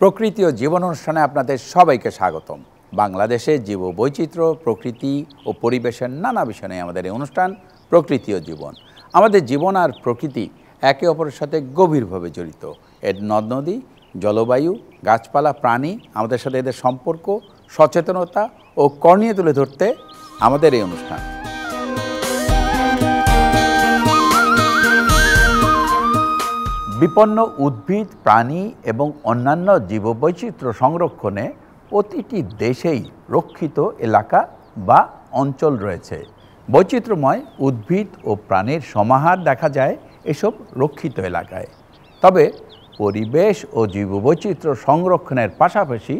প্রকৃতি ও জীবন অনুষ্ঠানে আপনাদের সবাইকে স্বাগতম। বাংলাদেশে জীববৈচিত্র্য, প্রকৃতি ও পরিবেশের নানা বিষয় নিয়ে আমাদের এই অনুষ্ঠান প্রকৃতি ও জীবন। আমাদের জীবন আর প্রকৃতি একে অপরের সাথে গভীরভাবে জড়িত। এর নদ নদী, জলবায়ু, গাছপালা, প্রাণী, আমাদের সাথে এদের সম্পর্ক, সচেতনতা ও করণীয় তুলে ধরতে আমাদের এই অনুষ্ঠান। বিপন্ন উদ্ভিদ, প্রাণী এবং অন্যান্য জীববৈচিত্র্য সংরক্ষণে প্রতিটি দেশেই রক্ষিত এলাকা বা অঞ্চল রয়েছে। বৈচিত্র্যময় উদ্ভিদ ও প্রাণীর সমাহার দেখা যায় এসব রক্ষিত এলাকায়। তবে পরিবেশ ও জীববৈচিত্র্য সংরক্ষণের পাশাপাশি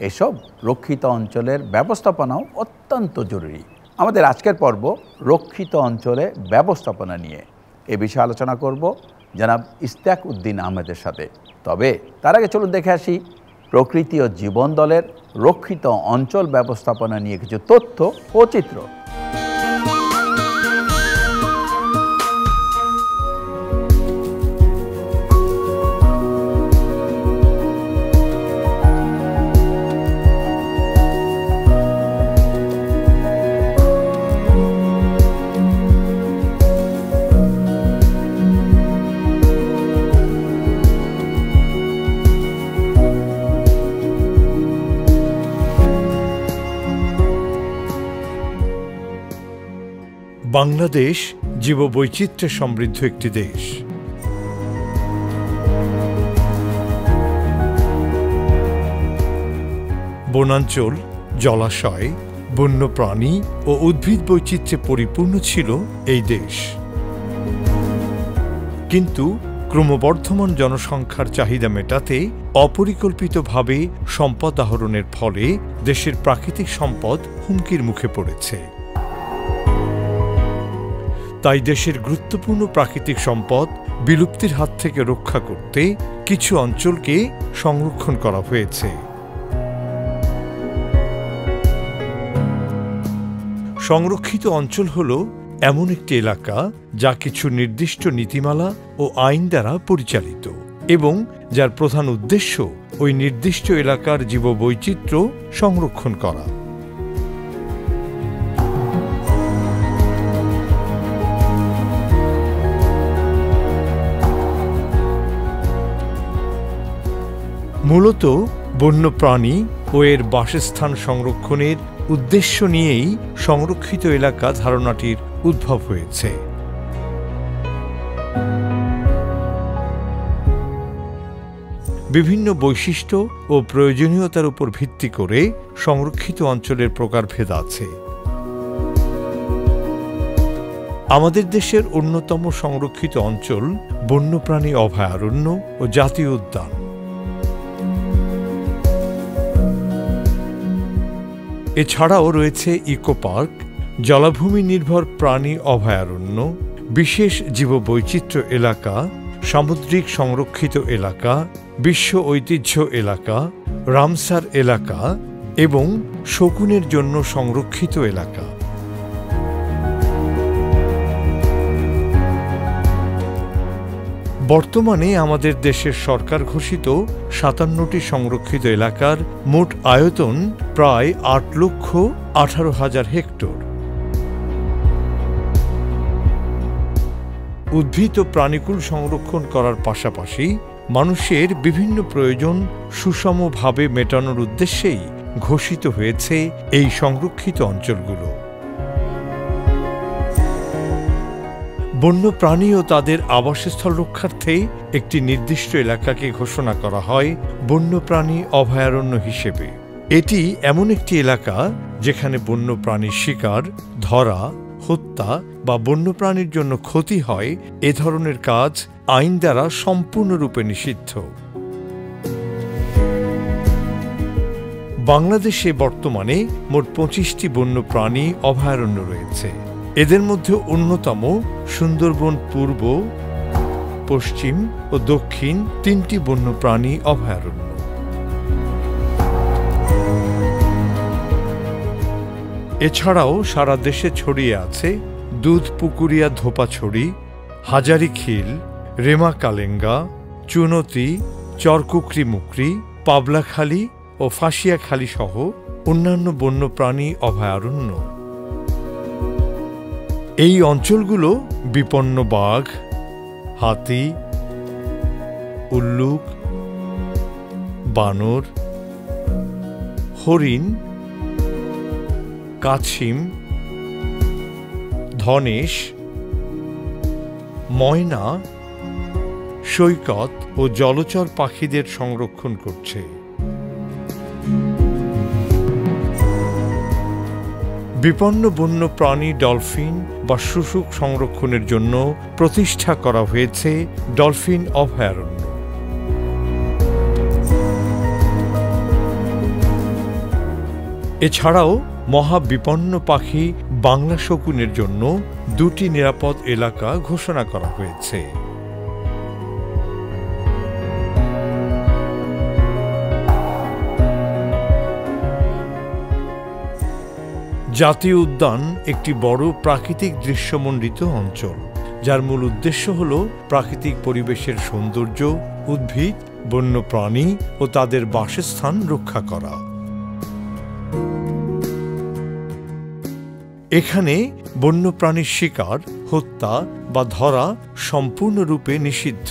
এসব রক্ষিত অঞ্চলের ব্যবস্থাপনাও অত্যন্ত জরুরি। আমাদের আজকের পর্ব রক্ষিত অঞ্চলে ব্যবস্থাপনা নিয়ে। এ বিষয়ে আলোচনা করব জনাব ইশতিয়াক উদ্দিন আহমেদের সাথে। তবে তার আগে চলুন দেখে আসি প্রকৃতি ও জীবন দলের রক্ষিত অঞ্চল ব্যবস্থাপনা নিয়ে কিছু তথ্য ও চিত্র। বাংলাদেশ জীববৈচিত্র্যে সমৃদ্ধ একটি দেশ। বনাঞ্চল, জলাশয়, বন্যপ্রাণী ও উদ্ভিদ বৈচিত্র্যে পরিপূর্ণ ছিল এই দেশ। কিন্তু ক্রমবর্ধমান জনসংখ্যার চাহিদা মেটাতে অপরিকল্পিতভাবে সম্পদ আহরণের ফলে দেশের প্রাকৃতিক সম্পদ হুমকির মুখে পড়েছে। তাই দেশের গুরুত্বপূর্ণ প্রাকৃতিক সম্পদ বিলুপ্তির হাত থেকে রক্ষা করতে কিছু অঞ্চলকে সংরক্ষণ করা হয়েছে। সংরক্ষিত অঞ্চল হল এমন একটি এলাকা যা কিছু নির্দিষ্ট নীতিমালা ও আইন দ্বারা পরিচালিত এবং যার প্রধান উদ্দেশ্য ওই নির্দিষ্ট এলাকার জীববৈচিত্র্য সংরক্ষণ করা। মূলত বন্যপ্রাণী ও এর বাসস্থান সংরক্ষণের উদ্দেশ্য নিয়েই সংরক্ষিত এলাকা ধারণাটির উদ্ভব হয়েছে। বিভিন্ন বৈশিষ্ট্য ও প্রয়োজনীয়তার উপর ভিত্তি করে সংরক্ষিত অঞ্চলের প্রকারভেদ আছে। আমাদের দেশের অন্যতম সংরক্ষিত অঞ্চল বন্যপ্রাণী অভয়ারণ্য ও জাতীয় উদ্যান। এছাড়াও রয়েছে ইকো পার্ক, জলাভূমি নির্ভর প্রাণী অভয়ারণ্য, বিশেষ জীববৈচিত্র্য এলাকা, সামুদ্রিক সংরক্ষিত এলাকা, বিশ্ব ঐতিহ্য এলাকা, রামসার এলাকা এবং শকুনের জন্য সংরক্ষিত এলাকা। বর্তমানে আমাদের দেশের সরকার ঘোষিত ৫৭টি সংরক্ষিত এলাকার মোট আয়তন প্রায় ৮,১৮,০০০ হেক্টর। উদ্ভিদ ও প্রাণীকুল সংরক্ষণ করার পাশাপাশি মানুষের বিভিন্ন প্রয়োজন সুষমভাবে মেটানোর উদ্দেশ্যেই ঘোষিত হয়েছে এই সংরক্ষিত অঞ্চলগুলো। বন্যপ্রাণী ও তাদের আবাসস্থল রক্ষার্থে একটি নির্দিষ্ট এলাকাকে ঘোষণা করা হয় বন্যপ্রাণী অভয়ারণ্য হিসেবে। এটি এমন একটি এলাকা যেখানে বন্যপ্রাণীর শিকার, ধরা, হত্যা বা বন্যপ্রাণীর জন্য ক্ষতি হয় এ ধরনের কাজ আইন দ্বারা সম্পূর্ণরূপে নিষিদ্ধ। বাংলাদেশে বর্তমানে মোট ২৫টি বন্যপ্রাণী অভয়ারণ্য রয়েছে। এদের মধ্যে অন্যতম সুন্দরবন পূর্ব, পশ্চিম ও দক্ষিণ ৩টি বন্যপ্রাণী অভয়ারণ্য। এছাড়াও সারা দেশে ছড়িয়ে আছে দুধপুকুরিয়া ধোপাছড়ি, হাজারীখিল, রেমা কালেঙ্গা, চুনতি, চরকুকরি মুকরি, পাবলাখালী ও ফাঁসিয়াখালী সহ অন্যান্য বন্যপ্রাণী অভয়ারণ্য। এই অঞ্চলগুলো বিপন্ন বাঘ, হাতি, উল্লুক, বানর, হরিণ, কাছিম, ধনেশ, ময়না, সৈকত ও জলচর পাখিদের সংরক্ষণ করছে। বিপন্ন বন্য প্রাণী ডলফিন বা শুশুক সংরক্ষণের জন্য প্রতিষ্ঠা করা হয়েছে ডলফিন অভয়ারণ্য। এছাড়াও মহাবিপন্ন পাখি বাংলা শকুনের জন্য 2টি নিরাপদ এলাকা ঘোষণা করা হয়েছে। জাতীয় উদ্যান একটি বড় প্রাকৃতিক দৃশ্যমণ্ডিত অঞ্চল, যার মূল উদ্দেশ্য হল প্রাকৃতিক পরিবেশের সৌন্দর্য, উদ্ভিদ, বন্যপ্রাণী ও তাদের বাসস্থান রক্ষা করা। এখানে বন্যপ্রাণীর শিকার, হত্যা বা ধরা সম্পূর্ণরূপে নিষিদ্ধ।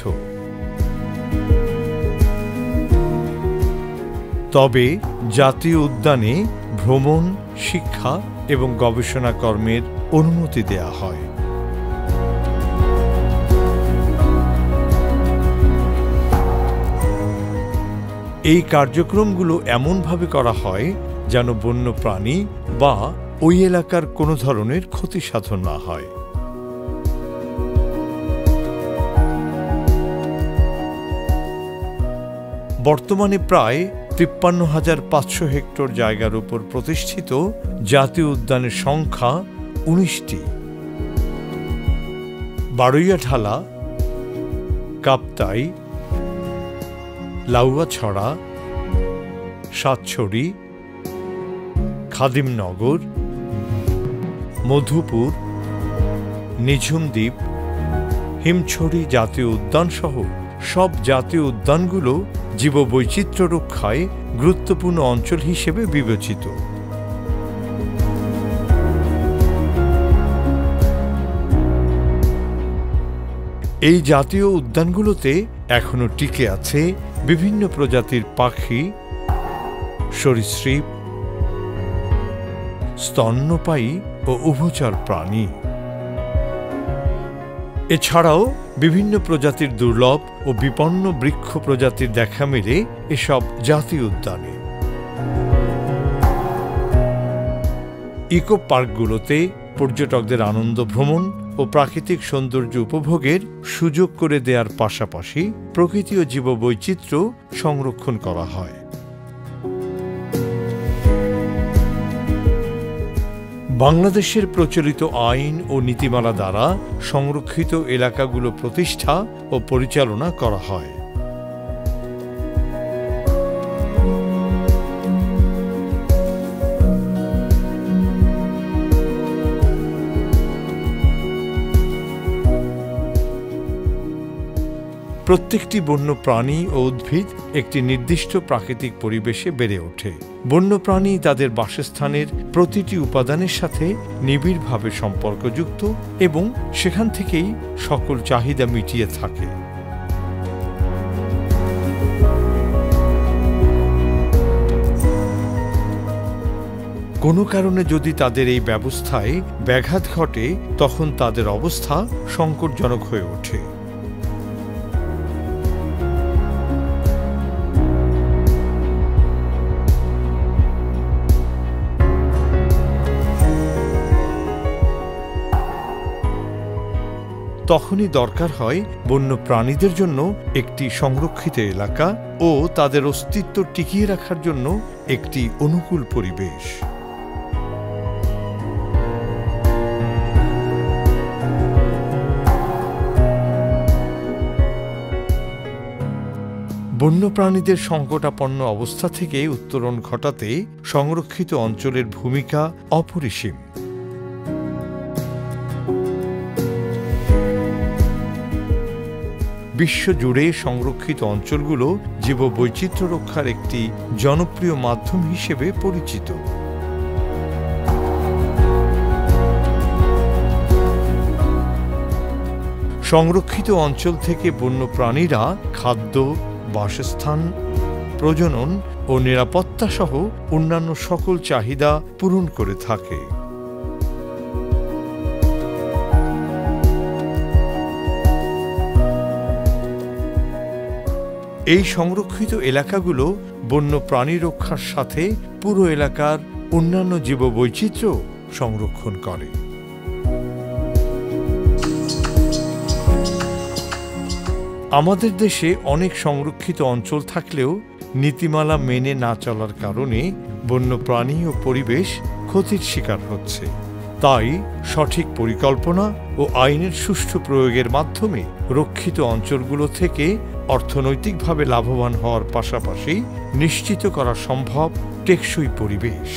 তবে জাতীয় উদ্যানে ভ্রমণ, শিক্ষা এবং গবেষণা কর্মের অনুমতি দেয়া হয়। এই কার্যক্রমগুলো এমনভাবে করা হয় যেন বন্যপ্রাণী বা ওই এলাকার কোনো ধরনের ক্ষতি সাধন না হয়। বর্তমানে প্রায় 53,500 হেক্টর জায়গার উপর প্রতিষ্ঠিত জাতীয় উদ্যানের সংখ্যা 19টি। বারৈয়াঢালা, কাপ্তাই, লাউয়াছড়া, সাতছড়ি, খাদিমনগর, মধুপুর, নিঝুমদ্বীপ, হিমছড়ি জাতীয় উদ্যান সহ সব জাতীয় উদ্যানগুলো জীববৈচিত্র্য রক্ষায় গুরুত্বপূর্ণ অঞ্চল হিসেবে বিবেচিত। এই জাতীয় উদ্যানগুলোতে এখনো টিকে আছে বিভিন্ন প্রজাতির পাখি, সরীসৃপ, স্তন্যপায়ী ও উভচর প্রাণী। এছাড়াও বিভিন্ন প্রজাতির দুর্লভ ও বিপন্ন বৃক্ষ প্রজাতির দেখা মেলে এসব জাতীয় উদ্যানে। ইকো পার্কগুলোতে পর্যটকদের আনন্দ ভ্রমণ ও প্রাকৃতিক সৌন্দর্য উপভোগের সুযোগ করে দেওয়ার পাশাপাশি প্রকৃতি ও জীববৈচিত্র্য সংরক্ষণ করা হয়। বাংলাদেশের প্রচলিত আইন ও নীতিমালা দ্বারা সংরক্ষিত এলাকাগুলো প্রতিষ্ঠা ও পরিচালনা করা হয়। প্রত্যেকটি বন্যপ্রাণী ও উদ্ভিদ একটি নির্দিষ্ট প্রাকৃতিক পরিবেশে বেড়ে ওঠে। বন্যপ্রাণী তাদের বাসস্থানের প্রতিটি উপাদানের সাথে নিবিড়ভাবে সম্পর্কযুক্ত এবং সেখান থেকেই সকল চাহিদা মিটিয়ে থাকে। কোনো কারণে যদি তাদের এই ব্যবস্থায় ব্যাঘাত ঘটে, তখন তাদের অবস্থা সংকটজনক হয়ে ওঠে। তখনই দরকার হয় বন্য প্রাণীদের জন্য একটি সংরক্ষিত এলাকা ও তাদের অস্তিত্ব টিকিয়ে রাখার জন্য একটি অনুকূল পরিবেশ। বন্যপ্রাণীদের সংকটাপন্ন অবস্থা থেকে উত্তরণ ঘটাতে সংরক্ষিত অঞ্চলের ভূমিকা অপরিসীম। বিশ্বজুড়ে সংরক্ষিত অঞ্চলগুলো জীববৈচিত্র্য রক্ষার একটি জনপ্রিয় মাধ্যম হিসেবে পরিচিত। সংরক্ষিত অঞ্চল থেকে বন্যপ্রাণীরা খাদ্য, বাসস্থান, প্রজনন ও নিরাপত্তা সহ অন্যান্য সকল চাহিদা পূরণ করে থাকে। এই সংরক্ষিত এলাকাগুলো বন্যপ্রাণী রক্ষার সাথে পুরো এলাকার অন্যান্য জীববৈচিত্র্য সংরক্ষণ করে। আমাদের দেশে অনেক সংরক্ষিত অঞ্চল থাকলেও নীতিমালা মেনে না চলার কারণে বন্যপ্রাণী ও পরিবেশ ক্ষতির শিকার হচ্ছে। তাই সঠিক পরিকল্পনা ও আইনের সুষ্ঠু প্রয়োগের মাধ্যমে রক্ষিত অঞ্চলগুলো থেকে অর্থনৈতিকভাবে লাভবান হওয়ার পাশাপাশি নিশ্চিত করা সম্ভব টেকসই পরিবেশ।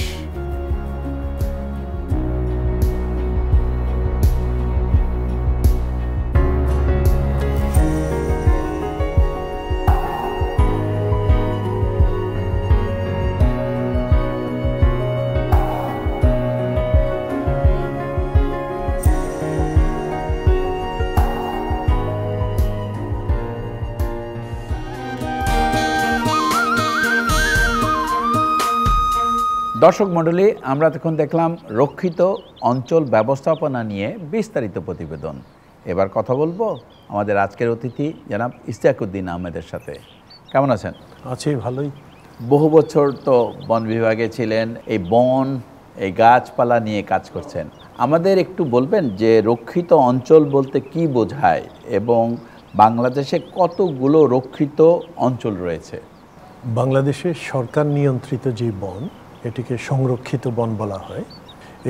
দর্শক মণ্ডলী, আমরা তখন দেখলাম রক্ষিত অঞ্চল ব্যবস্থাপনা নিয়ে বিস্তারিত প্রতিবেদন। এবার কথা বলবো আমাদের আজকের অতিথি জনাব ইশতিয়াকুদ্দিন আহমেদের সাথে। কেমন আছেন? আছি ভালোই। বহু বছর তো বন বিভাগে ছিলেন, এই বন, এই গাছপালা নিয়ে কাজ করছেন। আমাদের একটু বলবেন যে রক্ষিত অঞ্চল বলতে কি বোঝায় এবং বাংলাদেশে কতগুলো রক্ষিত অঞ্চল রয়েছে? বাংলাদেশের সরকার নিয়ন্ত্রিত যে বন, এটিকে সংরক্ষিত বন বলা হয়।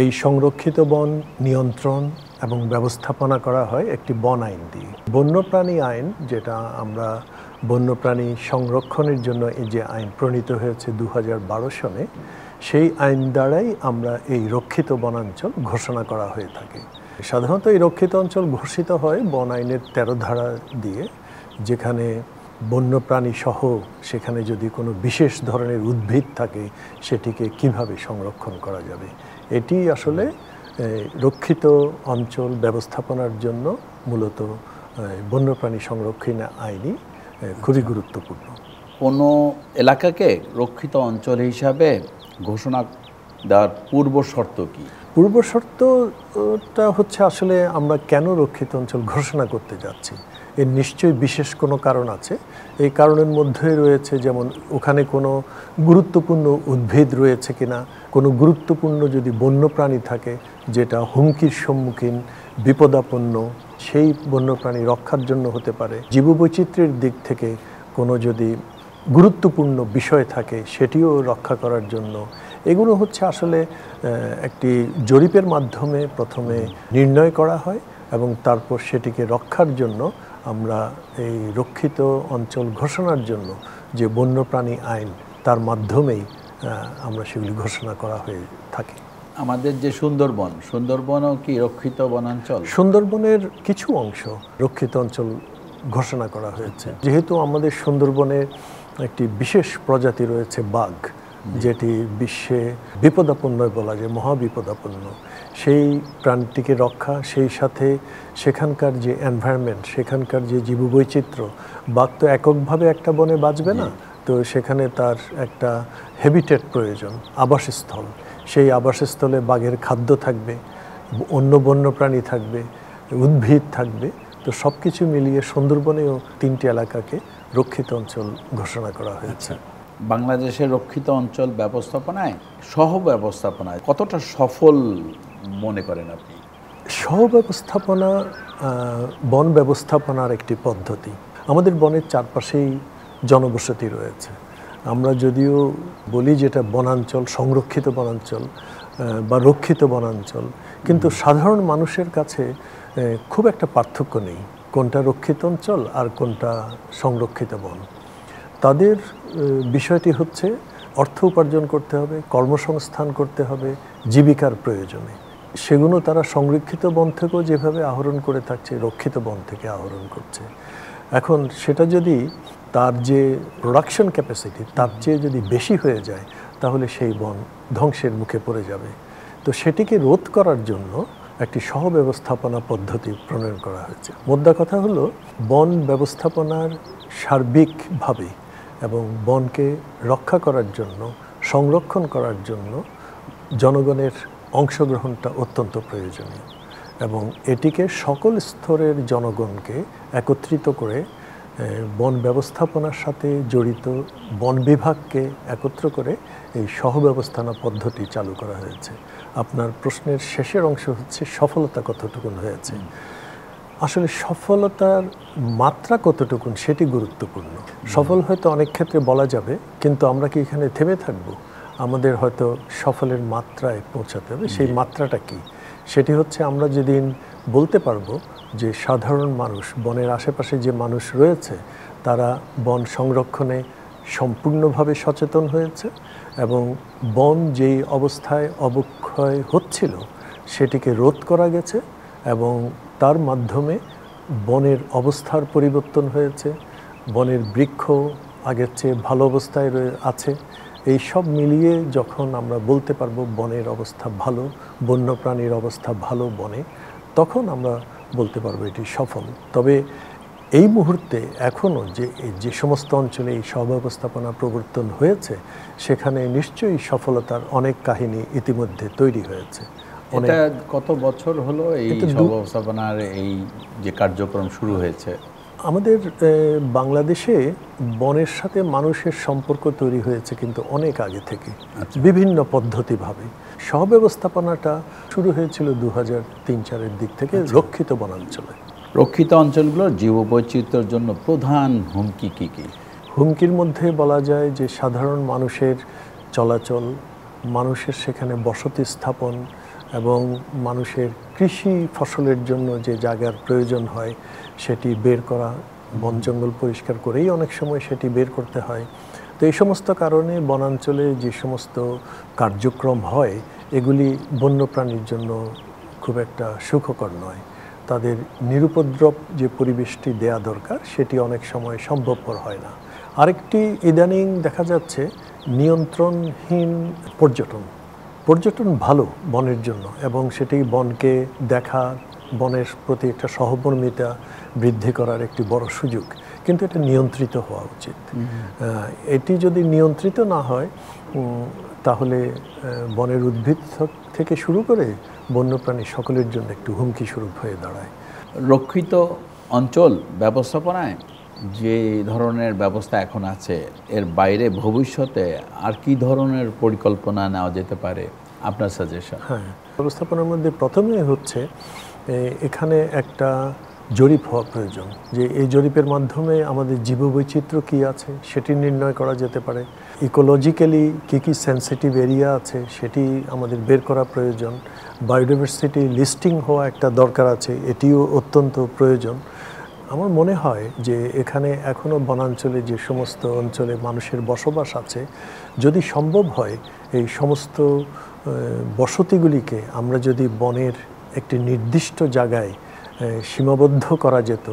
এই সংরক্ষিত বন নিয়ন্ত্রণ এবং ব্যবস্থাপনা করা হয় একটি বন আইন দিয়ে। বন্যপ্রাণী আইন, যেটা আমরা বন্যপ্রাণী সংরক্ষণের জন্য এই যে আইন প্রণীত হয়েছে 2012 সনে, সেই আইন দ্বারাই আমরা এই রক্ষিত বনাঞ্চল ঘোষণা করা হয়ে থাকে। সাধারণত এই রক্ষিত অঞ্চল ঘোষিত হয় বন আইনের 13 ধারা দিয়ে, যেখানে বন্যপ্রাণী সহ সেখানে যদি কোনো বিশেষ ধরনের উদ্ভিদ থাকে সেটিকে কিভাবে সংরক্ষণ করা যাবে। এটি আসলে রক্ষিত অঞ্চল ব্যবস্থাপনার জন্য মূলত বন্যপ্রাণী সংরক্ষণ আইনই খুবই গুরুত্বপূর্ণ। কোনো এলাকাকে রক্ষিত অঞ্চল হিসাবে ঘোষণা দেওয়ার পূর্ব শর্ত কি? পূর্ব শর্তটা হচ্ছে আসলে আমরা কেন রক্ষিত অঞ্চল ঘোষণা করতে যাচ্ছি, এর নিশ্চয়ই বিশেষ কোনো কারণ আছে। এই কারণের মধ্যে রয়েছে যেমন ওখানে কোনো গুরুত্বপূর্ণ উদ্ভিদ রয়েছে কিনা, কোনো গুরুত্বপূর্ণ যদি বন্যপ্রাণী থাকে যেটা হুমকির সম্মুখীন, বিপদাপন্ন, সেই বন্যপ্রাণী রক্ষার জন্য হতে পারে। জীববৈচিত্র্যের দিক থেকে কোনো যদি গুরুত্বপূর্ণ বিষয় থাকে সেটিও রক্ষা করার জন্য। এগুলো হচ্ছে আসলে একটি জরিপের মাধ্যমে প্রথমে নির্ণয় করা হয় এবং তারপর সেটিকে রক্ষার জন্য আমরা এই রক্ষিত অঞ্চল ঘোষণার জন্য যে বন্যপ্রাণী আইন, তার মাধ্যমেই আমরা সেগুলি ঘোষণা করা হয়ে থাকে। আমাদের যে সুন্দরবনও কি রক্ষিত বনাঞ্চল? সুন্দরবনের কিছু অংশ রক্ষিত অঞ্চল ঘোষণা করা হয়েছে। যেহেতু আমাদের সুন্দরবনের একটি বিশেষ প্রজাতি রয়েছে বাঘ, যেটি বিশ্বে বিপদাপন্ন বলা যায়, মহাবিপদাপন্ন, সেই প্রাণীটিকে রক্ষা, সেই সাথে সেখানকার যে এনভায়রনমেন্ট, সেখানকার যে জীববৈচিত্র্য, বাঘ তো এককভাবে একটা বনে বাঁচবে না, তো সেখানে তার একটা হ্যাবিটেট প্রয়োজন, আবাসস্থল। সেই আবাসস্থলে বাঘের খাদ্য থাকবে, অন্য বন্যপ্রাণী থাকবে, উদ্ভিদ থাকবে। তো সব কিছু মিলিয়ে সুন্দরবনেও 3টি এলাকাকে রক্ষিত অঞ্চল ঘোষণা করা হয়েছে। বাংলাদেশের রক্ষিত অঞ্চল ব্যবস্থাপনায়, সহ ব্যবস্থাপনায় কতটা সফল মনে করেন আপনি? সহ ব্যবস্থাপনা বন ব্যবস্থাপনার একটি পদ্ধতি। আমাদের বনের চারপাশেই জনবসতি রয়েছে। আমরা যদিও বলি যেটা বনাঞ্চল, সংরক্ষিত বনাঞ্চল বা রক্ষিত বনাঞ্চল, কিন্তু সাধারণ মানুষের কাছে খুব একটা পার্থক্য নেই কোনটা রক্ষিত অঞ্চল আর কোনটা সংরক্ষিত বন। তাদের বিষয়টি হচ্ছে অর্থ উপার্জন করতে হবে, কর্মসংস্থান করতে হবে, জীবিকার প্রয়োজনে। সেগুলো তারা সংরক্ষিত বন থেকেও যেভাবে আহরণ করে থাকছে, রক্ষিত বন থেকে আহরণ করছে। এখন সেটা যদি তার যে প্রোডাকশন ক্যাপাসিটি তার চেয়ে যদি বেশি হয়ে যায় তাহলে সেই বন ধ্বংসের মুখে পড়ে যাবে। তো সেটিকে রোধ করার জন্য একটি সহব্যবস্থাপনা পদ্ধতি প্রণয়ন করা হয়েছে। মোদ্দা কথা হলো বন ব্যবস্থাপনার সার্বিকভাবে এবং বনকে রক্ষা করার জন্য, সংরক্ষণ করার জন্য জনগণের অংশগ্রহণটা অত্যন্ত প্রয়োজনীয় এবং এটিকে সকল স্তরের জনগণকে একত্রিত করে বন ব্যবস্থাপনার সাথে জড়িত বন বিভাগকে একত্র করে এই সহব্যবস্থাপনা পদ্ধতি চালু করা হয়েছে। আপনার প্রশ্নের শেষের অংশ হচ্ছে সফলতা কতটুকুন হয়েছে। আসলে সফলতার মাত্রা কতটুকুন সেটি গুরুত্বপূর্ণ। সফল হয়তো অনেক ক্ষেত্রে বলা যাবে, কিন্তু আমরা কি এখানে থেমে থাকবো? আমাদের হয়তো সফলের মাত্রায় পৌঁছাতে হবে। সেই মাত্রাটা কি? সেটি হচ্ছে আমরা যেদিন বলতে পারবো যে সাধারণ মানুষ, বনের আশেপাশে যে মানুষ রয়েছে তারা বন সংরক্ষণে সম্পূর্ণভাবে সচেতন হয়েছে এবং বন যেই অবস্থায় অবক্ষয় হচ্ছিল সেটিকে রোধ করা গেছে এবং তার মাধ্যমে বনের অবস্থার পরিবর্তন হয়েছে, বনের বৃক্ষ আগের চেয়ে ভালো অবস্থায় আছে। এই সব মিলিয়ে যখন আমরা বলতে পারবো বনের অবস্থা ভালো, বন্যপ্রাণীর অবস্থা ভালো বনে, তখন আমরা বলতে পারবো এটি সফল। তবে এই মুহূর্তে এখনও যে সমস্ত অঞ্চলে এই সহব্যবস্থাপনা প্রবর্তন হয়েছে সেখানে নিশ্চয়ই সফলতার অনেক কাহিনী ইতিমধ্যে তৈরি হয়েছে। এটা কত বছর হলো এই সহব্যবস্থাপনার এই যে কার্যক্রম শুরু হয়েছে? আমাদের বাংলাদেশে বনের সাথে মানুষের সম্পর্ক তৈরি হয়েছে কিন্তু অনেক আগে থেকে, বিভিন্ন পদ্ধতিভাবে। সহব্যবস্থাপনাটা শুরু হয়েছিল 2003-04 দিক থেকে রক্ষিত বনাঞ্চলে। রক্ষিত অঞ্চলগুলোর জীববৈচিত্র্যের জন্য প্রধান হুমকি কী কী? হুমকির মধ্যে বলা যায় যে সাধারণ মানুষের চলাচল, মানুষের সেখানে বসতি স্থাপন এবং মানুষের কৃষি ফসলের জন্য যে জায়গার প্রয়োজন হয় সেটি বের করা, বন জঙ্গল পরিষ্কার করেই অনেক সময় সেটি বের করতে হয়। তো এই সমস্ত কারণে বনাঞ্চলে যে সমস্ত কার্যক্রম হয় এগুলি বন্যপ্রাণীর জন্য খুব একটা সুখকর নয়। তাদের নিরুপদ্রব যে পরিবেশটি দেয়া দরকার সেটি অনেক সময় সম্ভবপর হয় না। আরেকটি ইদানিং দেখা যাচ্ছে নিয়ন্ত্রণহীন পর্যটন ভালো বনের জন্য এবং সেটি বনকে দেখা, বনের প্রতি একটা সহমর্মিতা বৃদ্ধি করার একটি বড় সুযোগ, কিন্তু এটা নিয়ন্ত্রিত হওয়া উচিত। এটি যদি নিয়ন্ত্রিত না হয় তাহলে বনের উদ্ভিদ থেকে শুরু করে বন্যপ্রাণী সকলের জন্য একটু হুমকি স্বরূপ হয়ে দাঁড়ায়। রক্ষিত অঞ্চল ব্যবস্থাপনায় যে ধরনের ব্যবস্থা এখন আছে এর বাইরে ভবিষ্যতে আর কি ধরনের পরিকল্পনা নেওয়া যেতে পারে আপনার সাজেশন? হ্যাঁ, ব্যবস্থাপনার মধ্যে প্রথমেই হচ্ছে এখানে একটা জরিপ হওয়া প্রয়োজন, যে এই জরিপের মাধ্যমে আমাদের জীববৈচিত্র্য কী আছে সেটি নির্ণয় করা যেতে পারে। ইকোলজিক্যালি কী কী সেন্সিটিভ এরিয়া আছে সেটি আমাদের বের করা প্রয়োজন। বায়োডাইভার্সিটি লিস্টিং হওয়া একটা দরকার আছে, এটিও অত্যন্ত প্রয়োজন। আমার মনে হয় যে এখানে এখনও বনাঞ্চলে যে সমস্ত অঞ্চলে মানুষের বসবাস আছে, যদি সম্ভব হয় এই সমস্ত বসতিগুলিকে আমরা যদি বনের একটি নির্দিষ্ট জায়গায় সীমাবদ্ধ করা যেত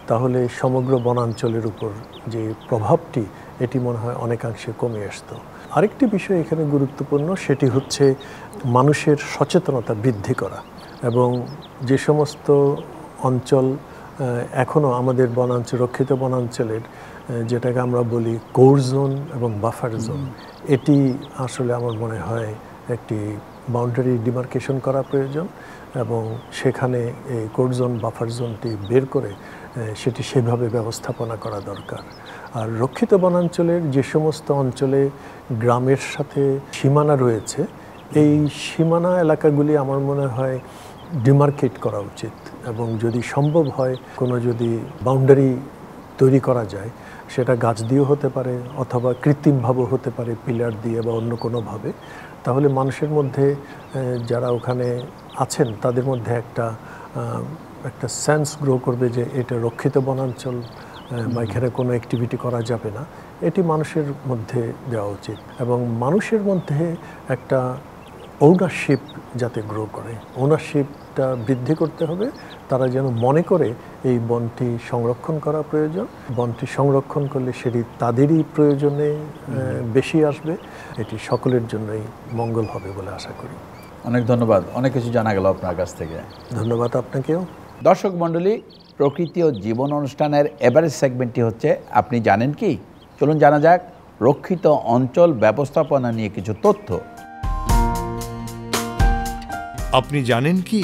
তাহলে সমগ্র বনাঞ্চলের উপর যে প্রভাবটি এটি মনে হয় অনেকাংশে কমে আসতো। আরেকটি বিষয় এখানে গুরুত্বপূর্ণ, সেটি হচ্ছে মানুষের সচেতনতা বৃদ্ধি করা এবং যে সমস্ত অঞ্চল এখনও আমাদের বনাঞ্চল, রক্ষিত বনাঞ্চলের যেটাকে আমরা বলি কোর জোন এবং বাফার জোন, এটি আসলে আমার মনে হয় একটি বাউন্ডারি ডিমার্কেশন করা প্রয়োজন এবং সেখানে এই কোর জোন বাফার জোনটি বের করে সেটি সেভাবে ব্যবস্থাপনা করা দরকার। আর রক্ষিত বনাঞ্চলের যে সমস্ত অঞ্চলে গ্রামের সাথে সীমানা রয়েছে, এই সীমানা এলাকাগুলি আমার মনে হয় ডিমার্কেট করা উচিত এবং যদি সম্ভব হয় কোনো যদি বাউন্ডারি তৈরি করা যায়, সেটা গাছ দিয়েও হতে পারে অথবা কৃত্রিমভাবেও হতে পারে, পিলার দিয়ে বা অন্য কোনোভাবে, তাহলে মানুষের মধ্যে যারা ওখানে আছেন তাদের মধ্যে একটা সেন্স গ্রো করবে যে এটা রক্ষিত বনাঞ্চল বা এখানে কোনো অ্যাক্টিভিটি করা যাবে না, এটি মানুষের মধ্যে দেওয়া উচিত। এবং মানুষের মধ্যে একটা ওনারশিপ যাতে গ্রো করে, ওনারশিপ আবেগটা বৃদ্ধি করতে হবে, তারা যেন মনে করে এই বনটি সংরক্ষণ করা প্রয়োজন। বনটি সংরক্ষণ করলে সেটি তাদেরই প্রয়োজনে বেশি আসবে, এটি সকলের জন্যই মঙ্গল হবে বলে আশা করি। অনেক ধন্যবাদ, অনেক কিছু জানা গেল আপনার কাছ থেকে। ধন্যবাদ আপনাকেও। দর্শক মণ্ডলী, প্রকৃতি ও জীবন অনুষ্ঠানের এবারের সেগমেন্টটি হচ্ছে আপনি জানেন কি। চলুন জানা যাক রক্ষিত অঞ্চল ব্যবস্থাপনা নিয়ে কিছু তথ্য। আপনি জানেন কি,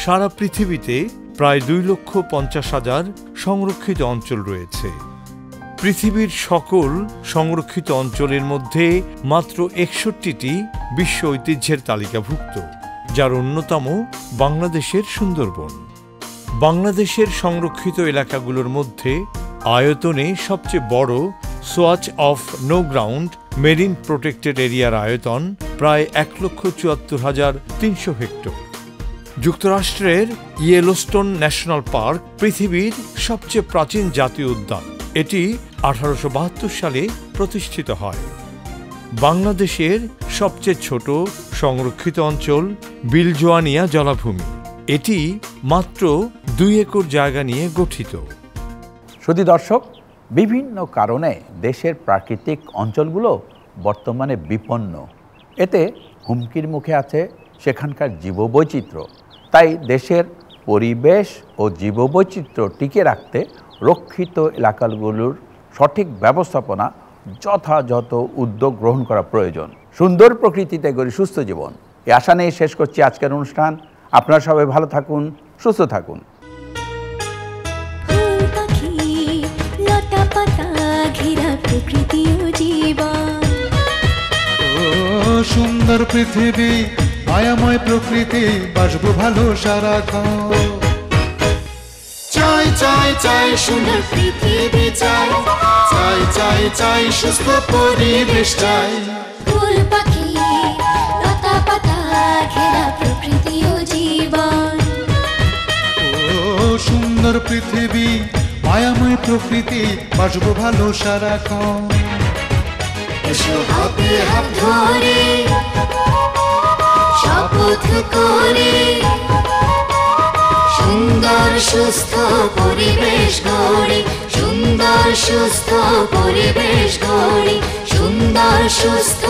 সারা পৃথিবীতে প্রায় 2,50,000 সংরক্ষিত অঞ্চল রয়েছে। পৃথিবীর সকল সংরক্ষিত অঞ্চলের মধ্যে মাত্র 61টি বিশ্ব ঐতিহ্যের তালিকাভুক্ত, যার অন্যতম বাংলাদেশের সুন্দরবন। বাংলাদেশের সংরক্ষিত এলাকাগুলোর মধ্যে আয়তনে সবচেয়ে বড় swatch of no ground marine protected এরিয়ার আয়তন প্রায় 1,74,300 হেক্টর। যুক্তরাষ্ট্রের ইয়েলোস্টোন ন্যাশনাল পার্ক পৃথিবীর সবচেয়ে প্রাচীন জাতীয় উদ্যান। এটি 1872 সালে প্রতিষ্ঠিত হয়। বাংলাদেশের সবচেয়ে ছোট সংরক্ষিত অঞ্চল বিলজোয়ানিয়া জলাভূমি। এটি মাত্র 2 একর জায়গা নিয়ে গঠিত। শুধু দর্শক, বিভিন্ন কারণে দেশের প্রাকৃতিক অঞ্চলগুলো বর্তমানে বিপন্ন। এতে হুমকির মুখে আছে সেখানকার জীববৈচিত্র্য। তাই দেশের পরিবেশ ও জীববৈচিত্র্য টিকে রাখতে রক্ষিত এলাকাগুলোর সঠিক ব্যবস্থাপনা, যথাযথ উদ্যোগ গ্রহণ করা প্রয়োজন। সুন্দর প্রকৃতিতে গড়ি সুস্থ জীবন, এই আশা নিয়ে শেষ করছি আজকের অনুষ্ঠান। আপনারা সবাই ভালো থাকুন, সুস্থ থাকুন। সুন্দর পৃথিবী, মায়াময় প্রকৃতি, বাসবো ভালো সারাক্ষণ। চাই চাই চাই সুন্দর পৃথিবী চাই, চাই চাই চাই সুস্থ পরিবেশ চাই। ফুল পাখি লতা পাতা ঘেরা প্রকৃতি ও জীবন। সুন্দর পৃথিবী, মায়াময় প্রকৃতি, বাসবো ভালো সারাক্ষণ। এসো হাতে হাত ধরে শপথ করে সুন্দর সুস্থ পরিবেশ গড়ি, সুন্দর সুস্থ পরিবেশ গড়ি, সুন্দর সুস্থ